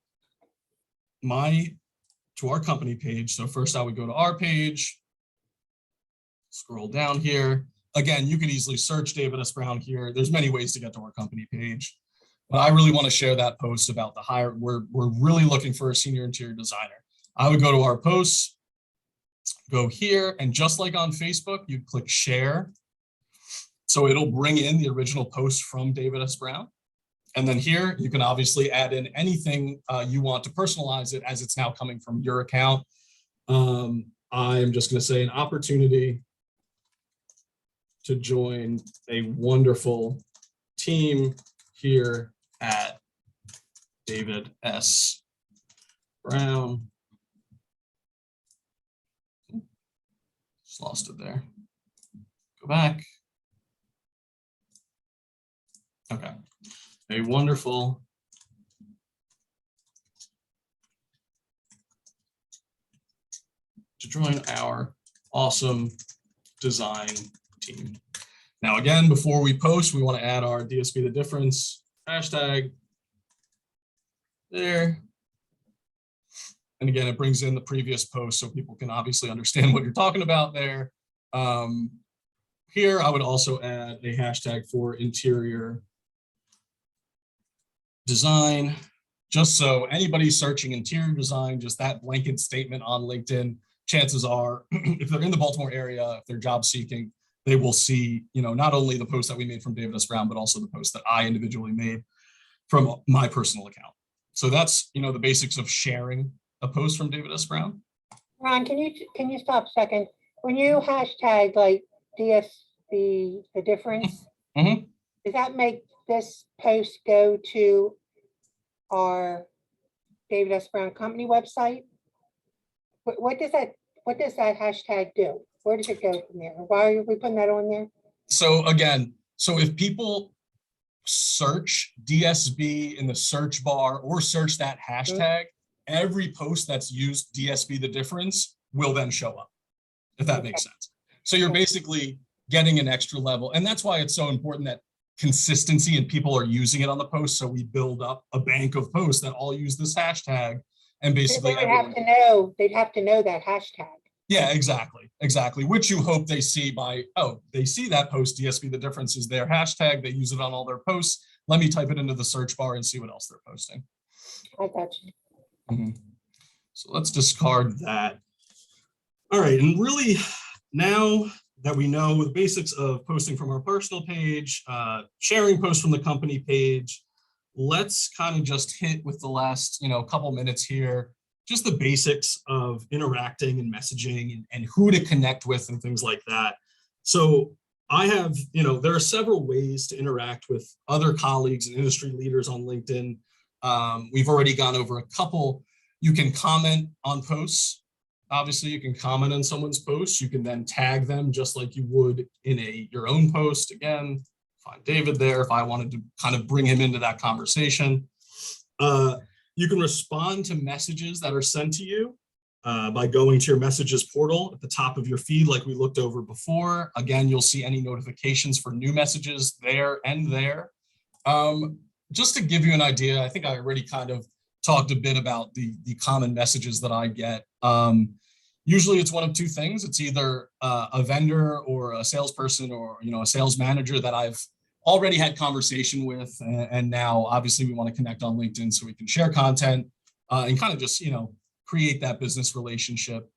our company page. So first I would go to our page, scroll down here. Again, you can easily search David S. Brown here. There's many ways to get to our company page, but I really want to share that post about the hire. We're really looking for a senior interior designer. I would go to our posts, go here, and just like on Facebook, you'd click share. So it'll bring in the original post from David S. Brown. And then here, you can obviously add in anything you want to personalize it as it's now coming from your account. I'm just going to say an opportunity to join a wonderful team here at David S. Brown. Just lost it there. Go back. Okay, a wonderful to join our awesome design team. Now, again, before we post, we want to add our DSB the difference hashtag there. And again, it brings in the previous post so people can obviously understand what you're talking about there. Here, I would also add a hashtag for interior design, just so anybody searching interior design, just that blanket statement on LinkedIn, chances are, if they're in the Baltimore area, if they're job seeking, they will see, not only the post that we made from David S. Brown, but also the post that I individually made from my personal account. So that's, the basics of sharing a post from David S. Brown. Ron, can you stop a second? When you hashtag like DSB the difference, does that make this post go to our David S. Brown company website? What does that hashtag do? Where does it go from there? Why are we putting that on there? So again, if people search DSB in the search bar or search that hashtag, every post that's used DSB the difference will then show up, if that makes sense. So you're basically getting an extra level. And that's why it's so important that consistency and people are using it on the post. So we build up a bank of posts that all use this hashtag, and basically they'd have to know that hashtag. Yeah, exactly. Which you hope they see by, oh, they see that post, DSB the difference is their hashtag. They use it on all their posts. Let me type it into the search bar and see what else they're posting. I got you. So let's discard that. All right, and really now that we know the basics of posting from our personal page, sharing posts from the company page, let's kind of just hit with the last, couple minutes here, just the basics of interacting and messaging and who to connect with and things like that. So I have, there are several ways to interact with other colleagues and industry leaders on LinkedIn. We've already gone over a couple. You can comment on posts. Obviously, you can comment on someone's post. You can then tag them just like you would in your own post. Again, find David there if I wanted to kind of bring him into that conversation. You can respond to messages that are sent to you by going to your messages portal at the top of your feed, like we looked over before. Again, you'll see any notifications for new messages there and there. Just to give you an idea, I think I already kind of talked a bit about the common messages that I get. Usually it's one of two things. It's either a vendor or a salesperson or a sales manager that I've already had conversation with, and now obviously we want to connect on LinkedIn so we can share content and kind of just create that business relationship.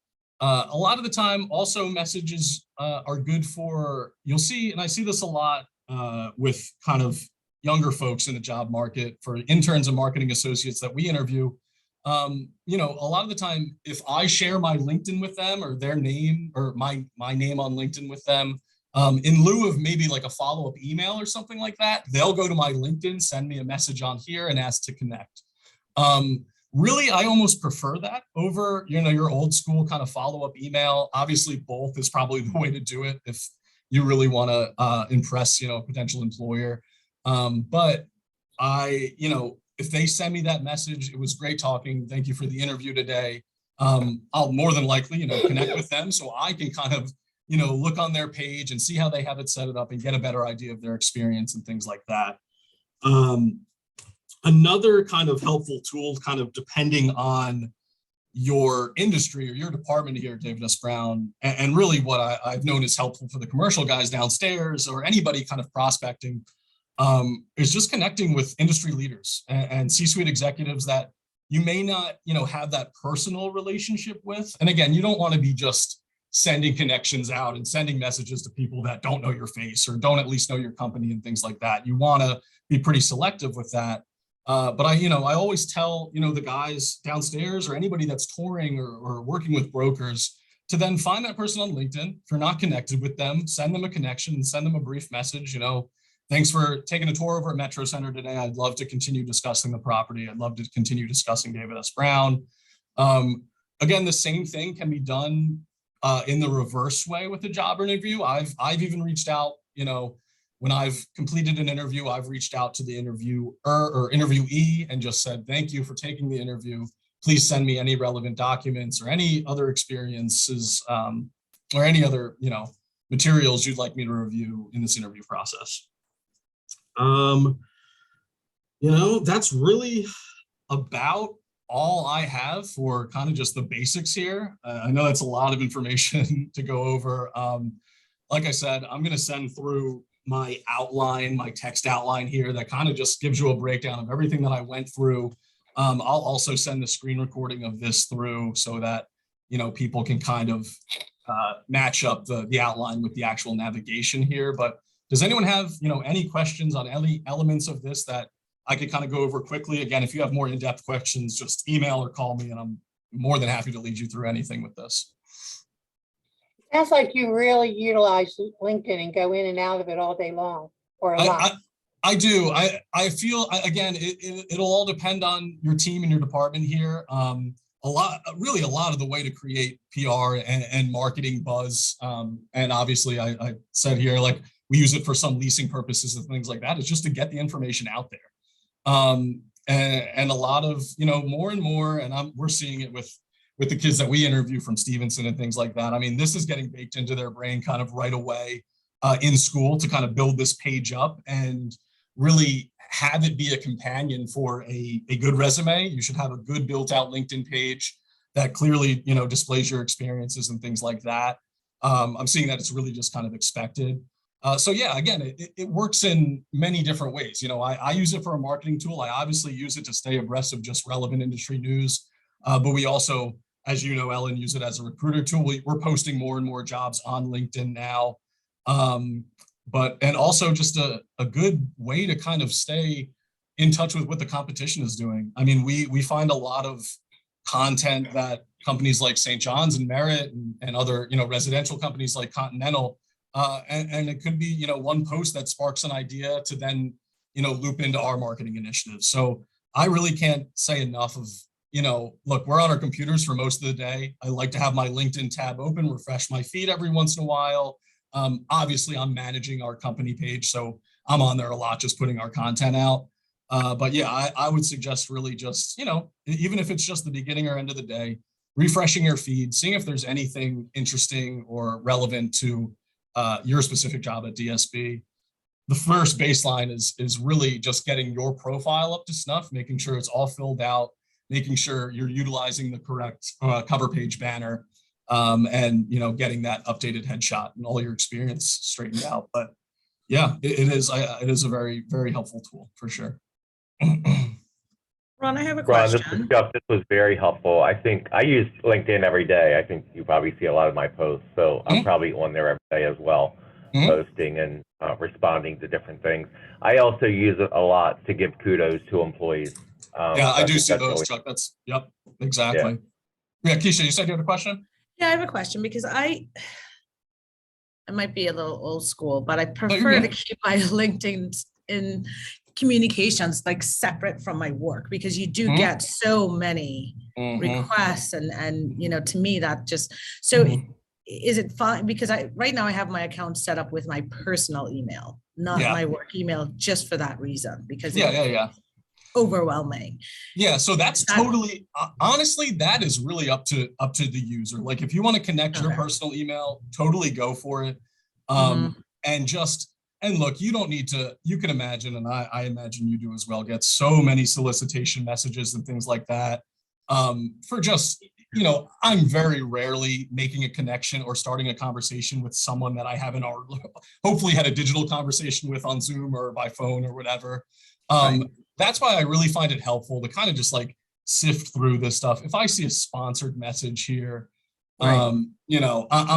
A lot of the time, also messages are good for, you'll see, and I see this a lot with kind of younger folks in the job market, for interns and marketing associates that we interview. A lot of the time, if I share my LinkedIn with them or their name or my name on LinkedIn with them, in lieu of maybe like a follow-up email or something like that, they'll go to my LinkedIn, send me a message on here and ask to connect. Really, I almost prefer that over, your old school kind of follow-up email. Obviously, both is probably the way to do it if you really want to impress, a potential employer. But if they send me that message, it was great talking. Thank you for the interview today. I'll more than likely, connect with them so I can kind of, look on their page and see how they have it set up and get a better idea of their experience and things like that. Another kind of helpful tool, kind of depending on your industry or your department here, David S. Brown, and really what I've known is helpful for the commercial guys downstairs or anybody kind of prospecting, is just connecting with industry leaders and C-suite executives that you may not, have that personal relationship with. And again, you don't want to be just sending connections out and sending messages to people that don't know your face or don't at least know your company and things like that. You want to be pretty selective with that. But I always tell, the guys downstairs or anybody that's touring or working with brokers to then find that person on LinkedIn. If you're not connected with them, send them a connection, send them a brief message, thanks for taking a tour over at Metro Center today. I'd love to continue discussing the property. I'd love to continue discussing David S. Brown. Again, the same thing can be done in the reverse way with a job interview. I've even reached out, when I've completed an interview, I've reached out to the interviewer or interviewee and just said, thank you for taking the interview. Please send me any relevant documents or any other experiences or any other, materials you'd like me to review in this interview process. That's really about all I have for kind of just the basics here. I know that's a lot of information to go over. Like I said, I'm going to send through my outline, my text outline here that kind of just gives you a breakdown of everything that I went through. I'll also send the screen recording of this through so that, people can kind of match up the outline with the actual navigation here. But does anyone have, any questions on any elements of this that I could kind of go over quickly? Again, if you have more in-depth questions, just email or call me and I'm more than happy to lead you through anything with this. Sounds like you really utilize LinkedIn and go in and out of it all day long, or a lot. I do. I feel, again, it'll all depend on your team and your department here. A lot of the way to create PR and marketing buzz. And obviously I said here, like, we use it for some leasing purposes and things like that. It's just to get the information out there. And a lot of, more and more, and we're seeing it with the kids that we interview from Stevenson and things like that. I mean, this is getting baked into their brain kind of right away in school to kind of build this page up and really have it be a companion for a good resume. You should have a good built out LinkedIn page that clearly, displays your experiences and things like that. I'm seeing that it's really just kind of expected. So yeah, again, it works in many different ways. I use it for a marketing tool. I obviously use it to stay abreast of just relevant industry news. But we also, as you know, Ellen, use it as a recruiter tool. We're posting more and more jobs on LinkedIn now. And also just a good way to kind of stay in touch with what the competition is doing. I mean, we find a lot of content that companies like St. John's and Merit and other, residential companies like Continental, and it could be, one post that sparks an idea to then, loop into our marketing initiatives. So I really can't say enough of, look, we're on our computers for most of the day. I like to have my LinkedIn tab open, refresh my feed every once in a while. Obviously, I'm managing our company page, so I'm on there a lot, just putting our content out. But yeah, I would suggest really just, even if it's just the beginning or end of the day, refreshing your feed, seeing if there's anything interesting or relevant to your specific job at DSB. The first baseline is really just getting your profile up to snuff, making sure it's all filled out, making sure you're utilizing the correct cover page banner, and getting that updated headshot and all your experience straightened out. But yeah, it is a very, very helpful tool for sure. Ron, I have a Ron, question. this was very helpful. I think I use LinkedIn every day. I think you probably see a lot of my posts, so I'm probably on there every day as well, posting and responding to different things. I also use it a lot to give kudos to employees. Yeah, I do see those, Chuck. Yep, exactly. Yeah, Keisha, you said you had a question? Yeah, I have a question because I might be a little old school, but I prefer to keep my LinkedIn in communications like separate from my work, because you do get so many requests and to me that just is it fine? Because right now I have my account set up with my personal email, not my work email, just for that reason, because overwhelming. Yeah, so that's totally honestly, that is really up to the user. Like if you want to connect your personal email, totally go for it. And look, you don't need to, you can imagine, and I imagine you do as well, get so many solicitation messages and things like that. For just, I'm very rarely making a connection or starting a conversation with someone that I haven't already, hopefully had a digital conversation with on Zoom or by phone or whatever. That's why I really find it helpful to kind of just like sift through this stuff. If I see a sponsored message here, I'm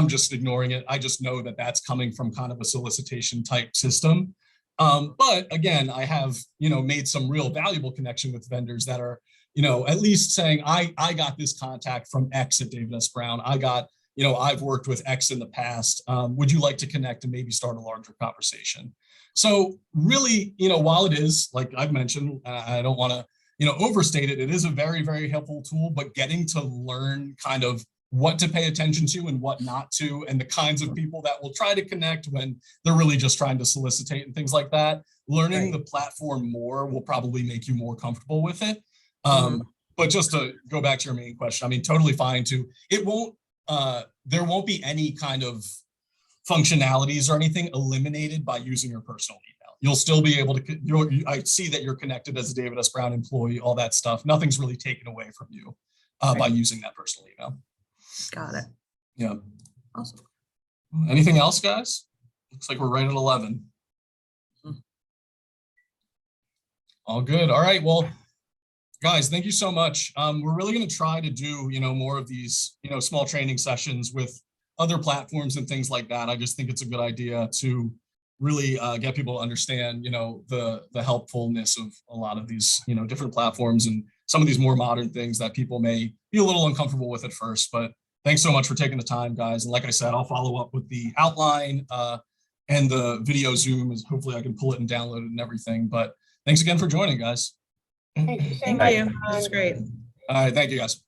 just ignoring it. I just know that that's coming from kind of a solicitation type system. But again, I have, made some real valuable connection with vendors that are, at least saying, I got this contact from X at David S. Brown. I got, I've worked with X in the past. Would you like to connect and maybe start a larger conversation? So really, while it is, like I've mentioned, I don't want to, overstate it. It is a very, very helpful tool, but getting to learn kind of what to pay attention to and what not to, and the kinds of people that will try to connect when they're really just trying to solicitate and things like that. Learning the platform more will probably make you more comfortable with it. But just to go back to your main question, I mean, totally fine too. It won't, there won't be any kind of functionalities or anything eliminated by using your personal email. You'll still be able to, I see that you're connected as a David S. Brown employee, all that stuff. Nothing's really taken away from you by using that personal email. Got it. Yeah. Awesome. Anything else, guys? Looks like we're right at 11. All good. All right. Well, guys, thank you so much. We're really going to try to do, more of these, small training sessions with other platforms and things like that. I just think it's a good idea to really get people to understand, the helpfulness of a lot of these, different platforms and some of these more modern things that people may be a little uncomfortable with at first. But thanks so much for taking the time, guys. And like I said, I'll follow up with the outline and the video Zoom. Is hopefully I can pull it and download it and everything. But thanks again for joining, guys. Thank you so Thank much. you. That's great. All right. Thank you, guys.